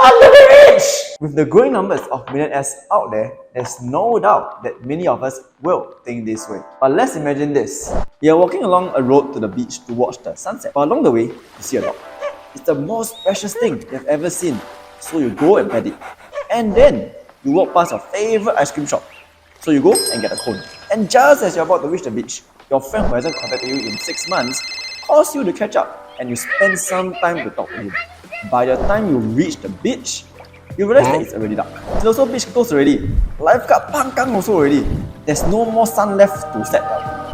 want to be rich! With the growing numbers of millionaires out there, there's no doubt that many of us will think this way. But let's imagine this. You're walking along a road to the beach to watch the sunset. But along the way, you see a dog. It's the most precious thing you've ever seen. So you go and pet it. And then, you walk past your favorite ice cream shop. So you go and get a cone. And just as you're about to reach the beach, your friend who hasn't contacted you in 6 months calls you to catch up and you spend some time to talk to him. By the time you reach the beach, you realize that it's already dark. It's also beach closed already. Lifeguard pangkang also already. There's no more sun left to set.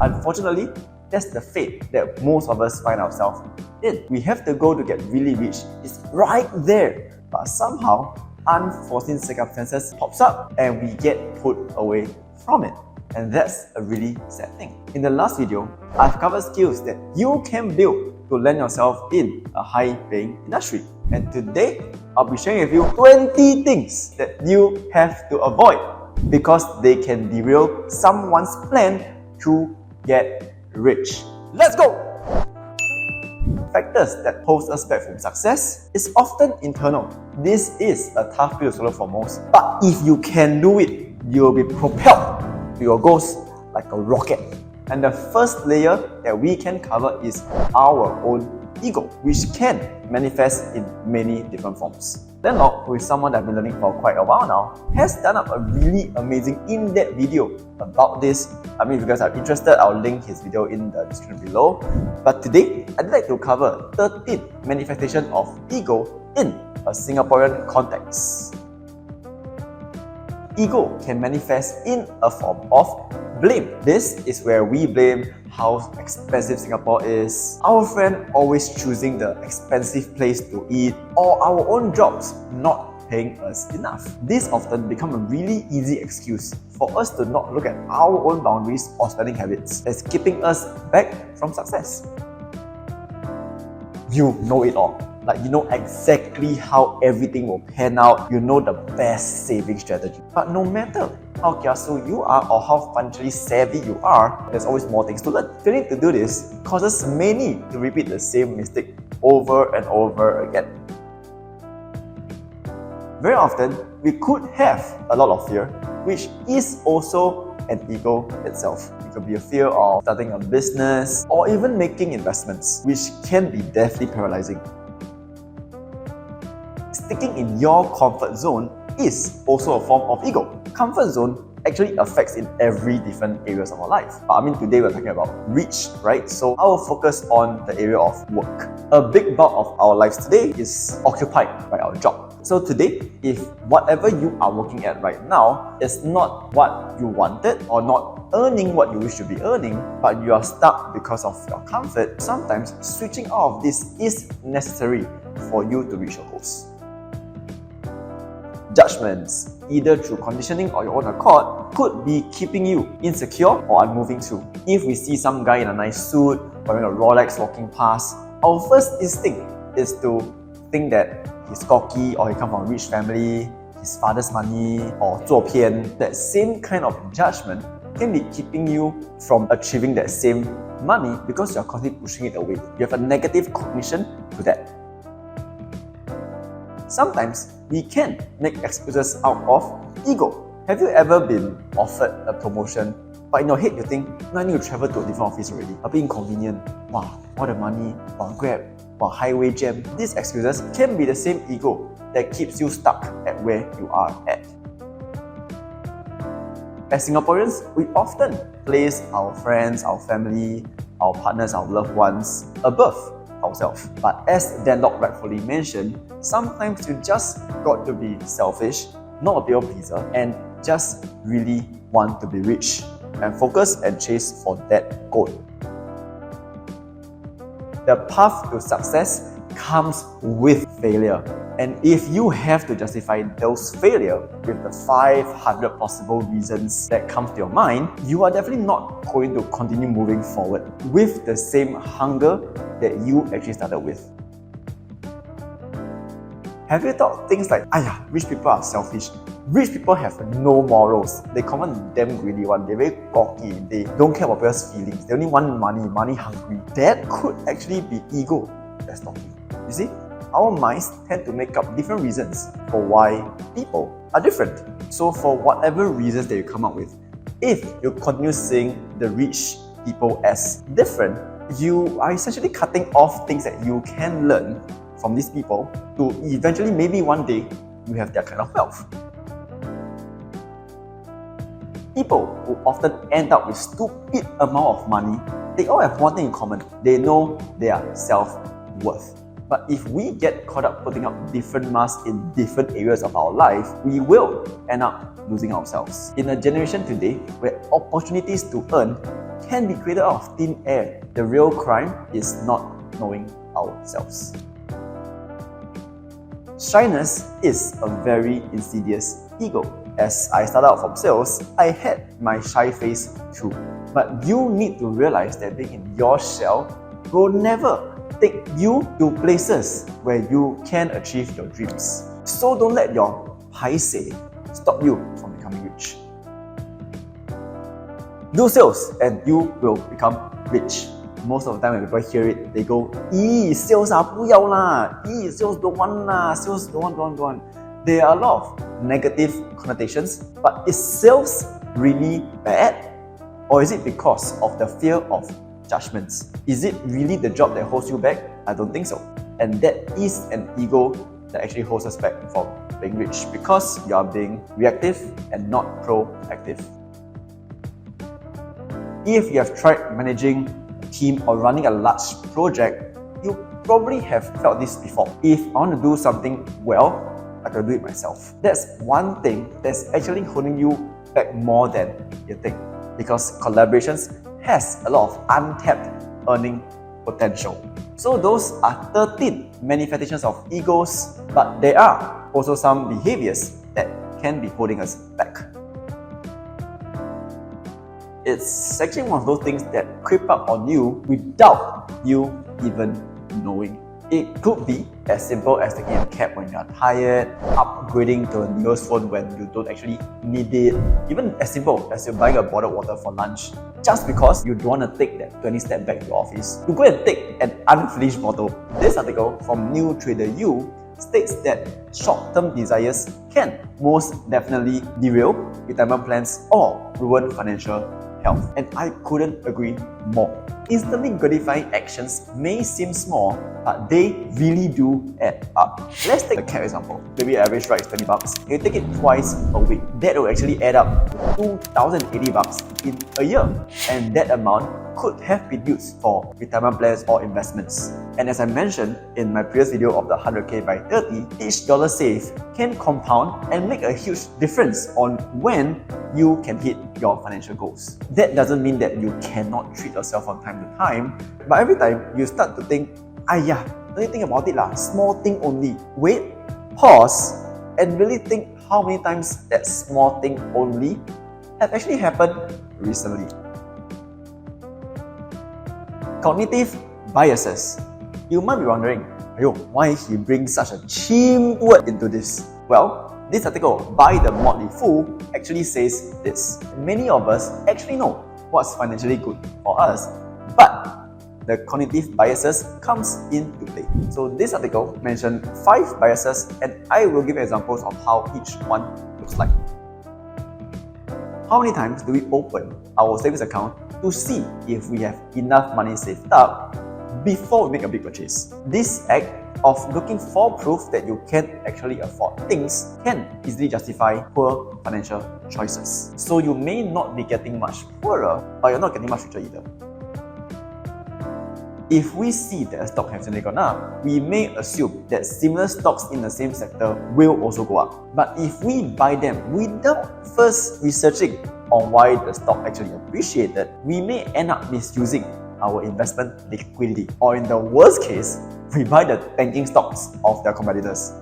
Unfortunately, that's the fate that most of us find ourselves in. We have to go to get really rich. It's right there. But somehow, unforeseen circumstances pops up and we get put away from it. And that's a really sad thing. In the last video, I've covered skills that you can build to land yourself in a high-paying industry. And today, I'll be sharing with you 20 things that you have to avoid because they can derail someone's plan to get rich. Let's go! Factors that hold us back from success is often internal. This is a tough pill to swallow for most, but if you can do it, you'll be propelled to your goals like a rocket. And the first layer that we can cover is our own ego, which can manifest in many different forms. Landlord, who is someone that I've been learning for quite a while now, has done up a really amazing in-depth video about this. I mean, if you guys are interested, I'll link his video in the description below. But today, I'd like to cover 13 manifestations of ego in a Singaporean context. Ego can manifest in a form of blame. This is where we blame how expensive Singapore is, our friend always choosing the expensive place to eat, or our own jobs not paying us enough. This often becomes a really easy excuse for us to not look at our own boundaries or spending habits that's keeping us back from success. You know it all. Like, you know exactly how everything will pan out. You know the best saving strategy. But no matter how kiasu you are or how financially savvy you are, there's always more things to learn. Failing to do this causes many to repeat the same mistake over and over again. Very often, we could have a lot of fear, which is also an ego itself. It could be a fear of starting a business or even making investments, which can be deathly paralyzing. Sticking in your comfort zone is also a form of ego. Comfort zone actually affects in every different areas of our life. But I mean, today we're talking about rich, right? So I will focus on the area of work. A big bulk of our lives today is occupied by our job. So today, if whatever you are working at right now is not what you wanted or not earning what you wish to be earning, but you are stuck because of your comfort, sometimes switching out of this is necessary for you to reach your goals. Judgments, either through conditioning or your own accord, could be keeping you insecure or unmoving too. If we see some guy in a nice suit, wearing a Rolex walking past, our first instinct is to think that he's cocky or he comes from a rich family, his father's money, or 做偏. That same kind of judgment can be keeping you from achieving that same money because you're constantly pushing it away. You have a negative cognition to that. Sometimes we can make excuses out of ego. Have you ever been offered a promotion, but in your head you think, no, I need to travel to a different office already, a bit inconvenient, wow, all the money, wow, Grab, wow, highway jam. These excuses can be the same ego that keeps you stuck at where you are at. As Singaporeans, we often place our friends, our family, our partners, our loved ones above ourselves. But as Landlord rightfully mentioned, sometimes you just got to be selfish, not a people pleaser, and just really want to be rich and focus and chase for that goal. The path to success comes with failure. And if you have to justify those failures with the 500 possible reasons that come to your mind, you are definitely not going to continue moving forward with the same hunger that you actually started with. Have you thought things like, rich people are selfish. Rich people have no morals. They command damn greedy one. They're very cocky. They don't care about people's feelings. They only want money hungry. That could actually be ego that's talking. You see? our minds tend to make up different reasons for why people are different. So for whatever reasons that you come up with, if you continue seeing the rich people as different, you are essentially cutting off things that you can learn from these people to eventually, maybe one day, you have that kind of wealth. People who often end up with stupid amount of money, they all have one thing in common. They know their self-worth. But if we get caught up putting up different masks in different areas of our life, we will end up losing ourselves. In a generation today where opportunities to earn can be created out of thin air, the real crime is not knowing ourselves. Shyness is a very insidious ego. As I started out from sales, I had my shy face too. But you need to realize that being in your shell will never take you to places where you can achieve your dreams. So don't let your paise stop you from becoming rich. Do sales and you will become rich. Most of the time when people hear it, they go, sales 不要啦, sales don't want lah, sales don't want. There are a lot of negative connotations, but is sales really bad? Or is it because of the fear of judgments? Is it really the job that holds you back? I don't think so. And that is an ego that actually holds us back from being rich, because you are being reactive and not proactive. If you have tried managing a team or running a large project, you probably have felt this before. If I want to do something well, I can do it myself. That's one thing that's actually holding you back more than you think, because collaborations has a lot of untapped earning potential. So those are 13 manifestations of egos, but there are also some behaviors that can be holding us back. It's actually one of those things that creep up on you without you even knowing. It could be as simple as taking a cab when you're tired, upgrading to a newest phone when you don't actually need it, even as simple as you're buying a bottled water for lunch just because you don't want to take that 20 step back to your office to go and take an unfinished bottle. This article from New Trader U states that short-term desires can most definitely derail retirement plans or ruin financial health. And I couldn't agree more. Instantly gratifying actions may seem small, but they really do add up. Let's take a cab example. Maybe average ride is 20 bucks. You take it twice a week. That will actually add up to 2,080 bucks in a year. And that amount could have been used for retirement plans or investments. And as I mentioned in my previous video of the 100k by 30, each dollar saved can compound and make a huge difference on when you can hit your financial goals. That doesn't mean that you cannot treat yourself from time to time, but every time you start to think, don't you think about it lah, small thing only. Wait, pause, and really think how many times that small thing only have actually happened recently. Cognitive biases. You might be wondering, why he brings such a cheap word into this? Well, this article by the Motley Fool actually says this. Many of us actually know what's financially good for us, but the cognitive biases comes into play. So this article mentioned 5 biases, and I will give examples of how each one looks like. How many times do we open our savings account to see if we have enough money saved up before we make a big purchase? This act of looking for proof that you can actually afford things can easily justify poor financial choices. So you may not be getting much poorer, but you're not getting much richer either. If we see that a stock has gone up, we may assume that similar stocks in the same sector will also go up. But if we buy them without first researching on why the stock actually appreciated, we may end up misusing our investment liquidity. Or in the worst case, we buy the tanking stocks of their competitors.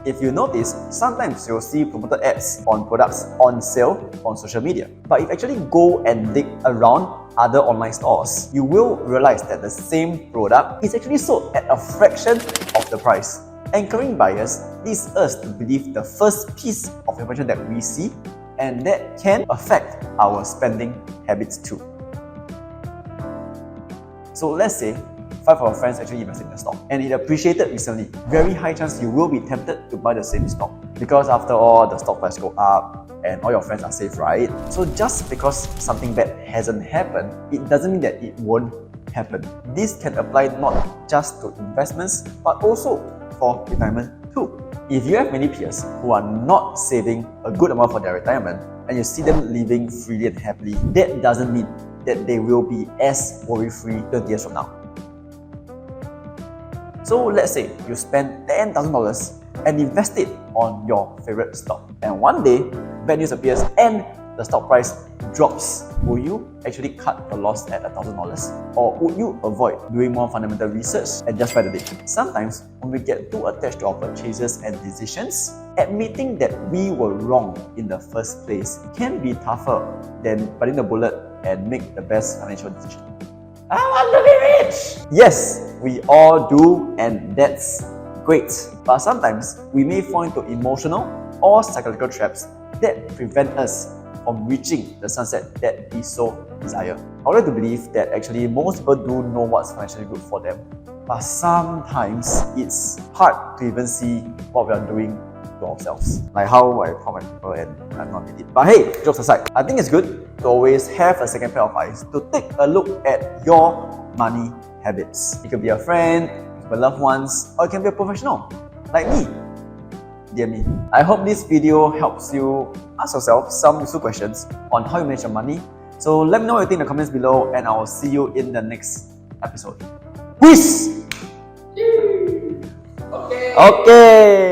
If you notice, sometimes you'll see promoted ads on products on sale on social media. But if you actually go and dig around other online stores, you will realize that the same product is actually sold at a fraction of the price. Anchoring bias leads us to believe the first piece of information that we see, and that can affect our spending habits too. So let's say 5 of your friends actually invested in the stock and it appreciated recently, very high chance you will be tempted to buy the same stock because after all, the stock price go up and all your friends are safe, right? So just because something bad hasn't happened, it doesn't mean that it won't happen. This can apply not just to investments but also for retirement too. If you have many peers who are not saving a good amount for their retirement and you see them living freely and happily, that doesn't mean that they will be as worry-free 20 years from now. So let's say you spend $10,000 and invest it on your favorite stock, and one day bad news appears and the stock price drops. Will you actually cut the loss at $1,000? Or would you avoid doing more fundamental research and just buy the dip? Sometimes when we get too attached to our purchases and decisions, admitting that we were wrong in the first place can be tougher than biting the bullet and make the best financial decision. I want to be rich! Yes, we all do, and that's great. But sometimes we may fall into emotional or psychological traps that prevent us from reaching the sunset that we so desire. I would like to believe that actually most people do know what's financially good for them, but sometimes it's hard to even see what we are doing to ourselves. Like how I call my people and I'm not did it. But hey, jokes aside, I think it's good to always have a second pair of eyes to take a look at your money habits. It could be a friend, it could be loved ones, or it can be a professional like me. Dear me. I hope this video helps you ask yourself some useful questions on how you manage your money. So let me know what you think in the comments below and I will see you in the next episode. Peace! Okay. Okay.